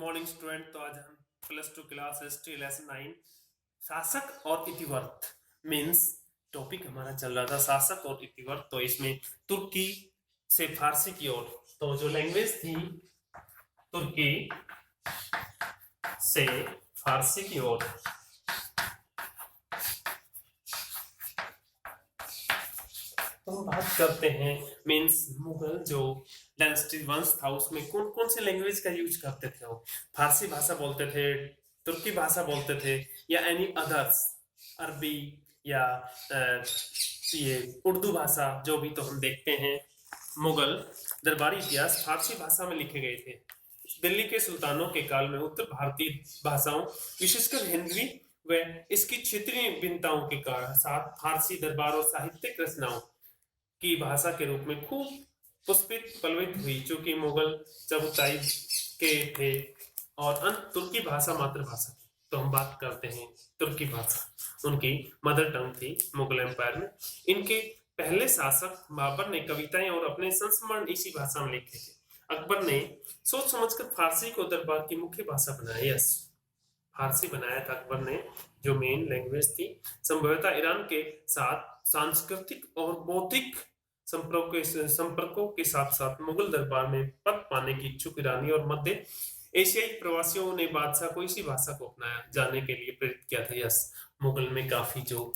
Morning student. तो आज हम +2 क्लास हिस्ट्री लेसन 9 शासक और इतिवृत्त मीन्स टॉपिक हमारा चल रहा था शासक और इतिवृत्त। तो इसमें तुर्की से फारसी की ओर तो जो लैंग्वेज थी तुर्की से फारसी की ओर तो हम बात करते हैं मीन्स मुगल जो डायनेस्टी वंश था उसमें कौन कौन से लैंग्वेज का यूज करते थे। वो फारसी भाषा बोलते थे, तुर्की भाषा बोलते थे या एनी अदर्स, अरबी या ये उर्दू भाषा जो भी। तो हम देखते हैं मुगल दरबारी इतिहास फारसी भाषा में लिखे गए थे। दिल्ली के सुल्तानों के काल में उत्तर भारतीय भाषाओं विशेषकर हिंदी व इसकी क्षेत्रीय भिन्नताओं के कारण साथ फारसी दरबार और साहित्यिक रचनाओं की भाषा के रूप में खूब पुष्पित पल्लवित हुई, जो कि मुगल चगताई के थे और अंत तुर्की भाषा मातृभाषा थी। तो हम बात करते हैं तुर्की भाषा, उनकी मदर टंग थी मुगल एम्पायर में। इनके पहले शासक बाबर ने कविताएं और अपने संस्मरण इसी भाषा में लिखे थे। अकबर ने सोच समझकर फारसी को दरबार की मुख्य भाषा बनाया। यस, फारसी बनाया था अकबर ने, जो मेन लैंग्वेज थी। संभवतः ईरान के साथ सांस्कृतिक और बौद्धिक संपर्कों के साथ साथ मुगल दरबार में पद पाने की इच्छुक ईरानी और मध्य एशियाई प्रवासियों ने बादशाह को इसी भाषा को अपनाया जाने के लिए प्रेरित किया था। यस, मुगल में काफी जो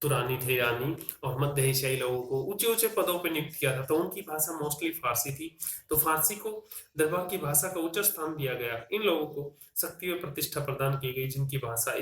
तुरानी थे ईरानी और मध्य एशियाई लोगों को ऊंचे ऊंचे पदों पर नियुक्त किया था, तो उनकी भाषा मोस्टली फारसी थी। तो फारसी को दरबार की भाषा का उच्च स्थान दिया गया। इन लोगों को शक्ति और प्रतिष्ठा प्रदान की गई जिनकी भाषा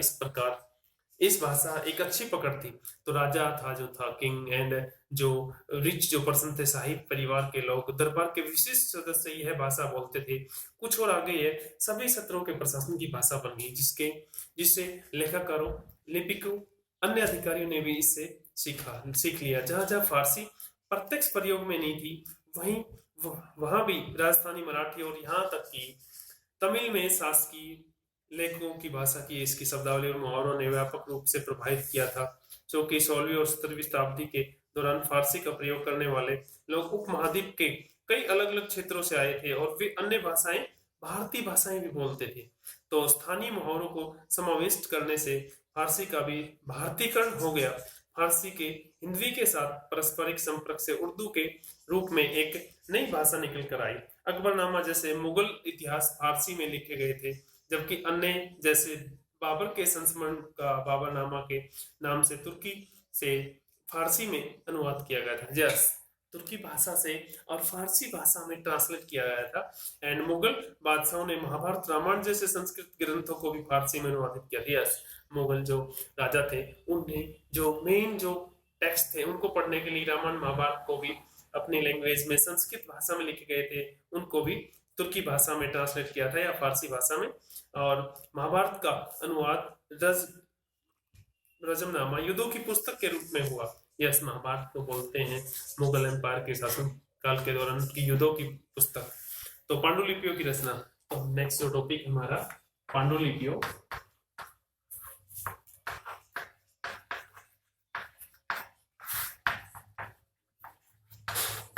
इस भाषा एक अच्छी पकड़ थी। तो राजा था जो था किंग एंड जो रिच जो पर्सन थे, शाही परिवार के लोग, दरबार के विशिष्ट सदस्य यह भाषा बोलते थे। कुछ और आगे ये सभी सत्रों के प्रशासन की भाषा बन गई, जिससे लेखकारों, लिपिकों, अन्य अधिकारियों ने भी इससे सीख लिया। जहां जहां फारसी प्रत्यक्ष प्रयोग में नहीं थी वहां भी राजस्थानी, मराठी और यहाँ तक कि तमिल में शासकीय लेखकों की भाषा की इसकी शब्दावली और मुहावरों ने व्यापक रूप से प्रभावित किया था। जो कि 16वीं और 17वीं शताब्दी के दौरान फारसी का प्रयोग करने वाले लोग उपमहाद्वीप के कई अलग अलग क्षेत्रों से आए थे और वे अन्य भाषाएं, भारतीय भाषाएं भी बोलते थे। तो स्थानीय मुहावरों को समाविष्ट करने से फारसी का भी भारतीकरण हो गया। फारसी के हिंदी के साथ पारस्परिक संपर्क से उर्दू के रूप में एक नई भाषा निकल कर आई। अकबरनामा जैसे मुगल इतिहास फारसी में लिखे गए थे, जबकि अन्य जैसे बाबर के संस्मरण का बाबरनामा के नाम से तुर्की से फारसी में अनुवाद किया गया था। यस, तुर्की भाषा से और फारसी भाषा में ट्रांसलेट किया गया था। एंड मुगल बादशाहों ने महाभारत, रामायण जैसे संस्कृत ग्रंथों को भी फारसी में अनुवादित किया था। यस, मुगल जो राजा थे उन्हें जो मेन जो टेक्स्ट थे उनको पढ़ने के लिए रामायण महाभारत को भी अपनी लैंग्वेज में संस्कृत भाषा में लिखे गए थे, उनको भी तुर्की भाषा में ट्रांसलेट किया था या फारसी भाषा में। और महाभारत का अनुवाद रजमनामा युद्धों की पुस्तक के रूप में हुआ। यस, महाभारत को बोलते हैं मुगल एम्पायर के शासन काल के दौरान की युद्धों की पुस्तक। तो पांडुलिपियों की रचना। तो नेक्स्ट जो टॉपिक हमारा पांडुलिपियों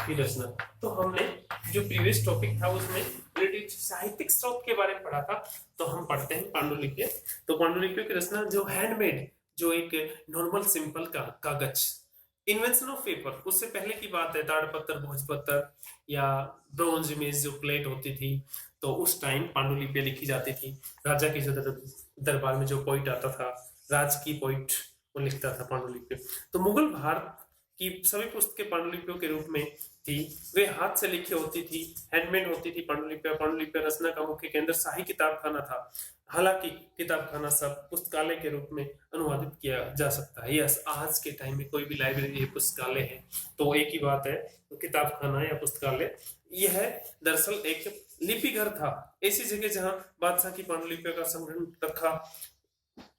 की रचना। तो हमने जो प्रीवियस टॉपिक था उसमें रिलेटेड साहित्यिक स्रोत के बारे में पढ़ा था, तो हम पढ़ते हैं पांडुलिपियां। तो पांडुलिपियों की रचना जो हैंडमेड, जो एक नॉर्मल सिंपल कागज, इन्वेंशन ऑफ पेपर, उससे पहले की बात है, ताड़पत्र, भोजपत्र या ब्रॉन्ज में जो प्लेट होती थी, तो उस टाइम पांडुलिपियां लिखी जाती थी। राजा के जो दरबार में जो पोइट आता था, राज की पोइट, वो लिखता था पांडुलिपि। तो मुगल भारत की सभी पुस्तकें पांडुलिपियों के रूप में थी। वे हाथ से लिखी होती थी, हैंडमेड होती थी। पांडुलिपियां रचना का मुख्य केंद्र शाही किताबखाना था। हालांकि किताबखाना सब पुस्तकालय के रूप में अनुवादित किया जा सकता है। यस, आज के टाइम में कोई भी लाइब्रेरी है, पुस्तकालय है, तो एक ही बात है, तो किताबखाना या पुस्तकालय यह दरअसल एक लिपि घर था, ऐसी जगह जहां बादशाह की पांडुलिपियों का संग्रह रखा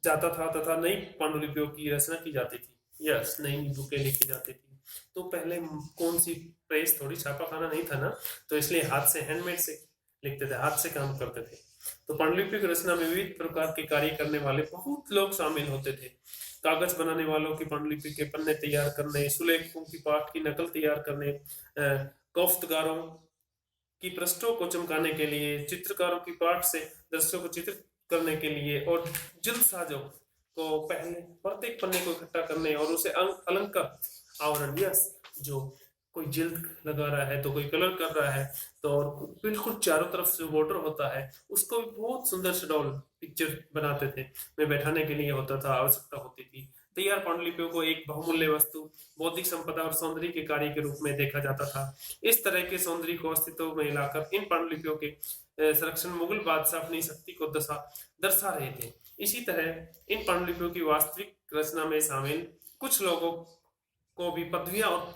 जाता था तथा नई पांडुलिपियों की रचना की जाती थी। यस, नई बुकें लिखी जाती थी। तो पहले कौन सी प्रेस, थोड़ी छापाखाना नहीं था ना, तो इसलिए हाथ से, हैंडमेड से लिखते थे, हाथ से काम करते थे। तो पांडुलिपि की रचना में विविध प्रकार के कार्य करने वाले बहुत लोग शामिल होते थे। कागज बनाने वालों की पांडुलिपि के पन्ने तैयार करने, सुलेखों की पाठ की नकल तैयार करने, कोफ्तकारों की पृष्ठों को चमकाने के लिए, चित्रकारों की पाठ से दृश्यों को चित्रित करने के लिए और जल्दसाजों को पहले प्रत्येक पन्ने को इकट्ठा करने और उसे अलंकार आवरण, यस, जो कोई जिल्द लगा रहा है तो कोई कलर कर रहा है, तो और बिल्कुल चारों तरफ से बॉर्डर होता है उसको भी बहुत सुंदर से डॉल पिक्चर बनाते थे, में बैठाने के लिए होता था, आवश्यकता होती थी। तैयार पांडुलिपियों को एक बहुमूल्य वस्तु, बौद्धिक संपदा और सौंदर्य के कार्य के रूप में देखा जाता था। इस तरह के सौंदर्य को अस्तित्व में लाकर इन पांडुलिपियों के संरक्षण मुगल बादशाह अपनी शक्ति को दर्शा रहे थे। इसी तरह इन पांडुलिपियों की वास्तविक रचना में शामिल कुछ लोगों को भी पदवियां और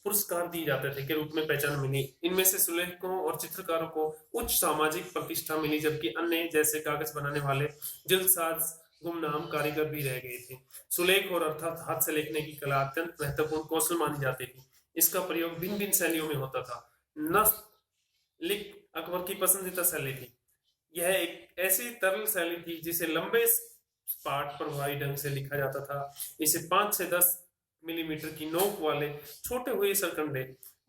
पुरस्कार दिए जाते थे के रूप में पहचान मिली। इनमें से सुलेखकों और चित्रकारों को उच्च सामाजिक प्रतिष्ठा मिली, जबकि अन्य जैसे कागज बनाने वाले जल्दसाज गुमनाम कारीगर भी रह गए थे। सुलेख और अर्थात हाथ से लिखने की कला अत्यंत महत्वपूर्ण कौशल मानी जाती थी। इसका प्रयोग भिन्न भिन्न शैलियों में होता था। लिख अकबर की पसंदीदा शैली थी। यह एक ऐसी तरल शैली थी जिसे लंबे पाठ प्रभावी ढंग से लिखा जाता था। इसे 5 से 10 मिलीमीटर की नोक वाले छोटे हुए सरकंडे,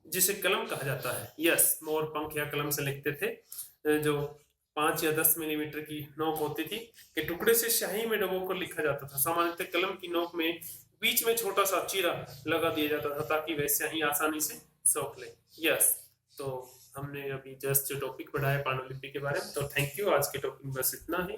जिसे कलम कहा जाता है, यस, मोर पंख या कलम से लिखते थे, जो 5 या 10 मिलीमीटर की नोक होती थी के टुकड़े से स्याही में डुबो कर लिखा जाता था। सामान्यतः कलम की नोक में बीच में छोटा सा चीरा लगा दिया जाता था ताकि वह स्याही आसानी से सोख ले। यस, तो हमने अभी जस्ट जो टॉपिक पढ़ा है पांडुलिपि के बारे में, तो थैंक यू। आज के टॉपिक बस इतना ही।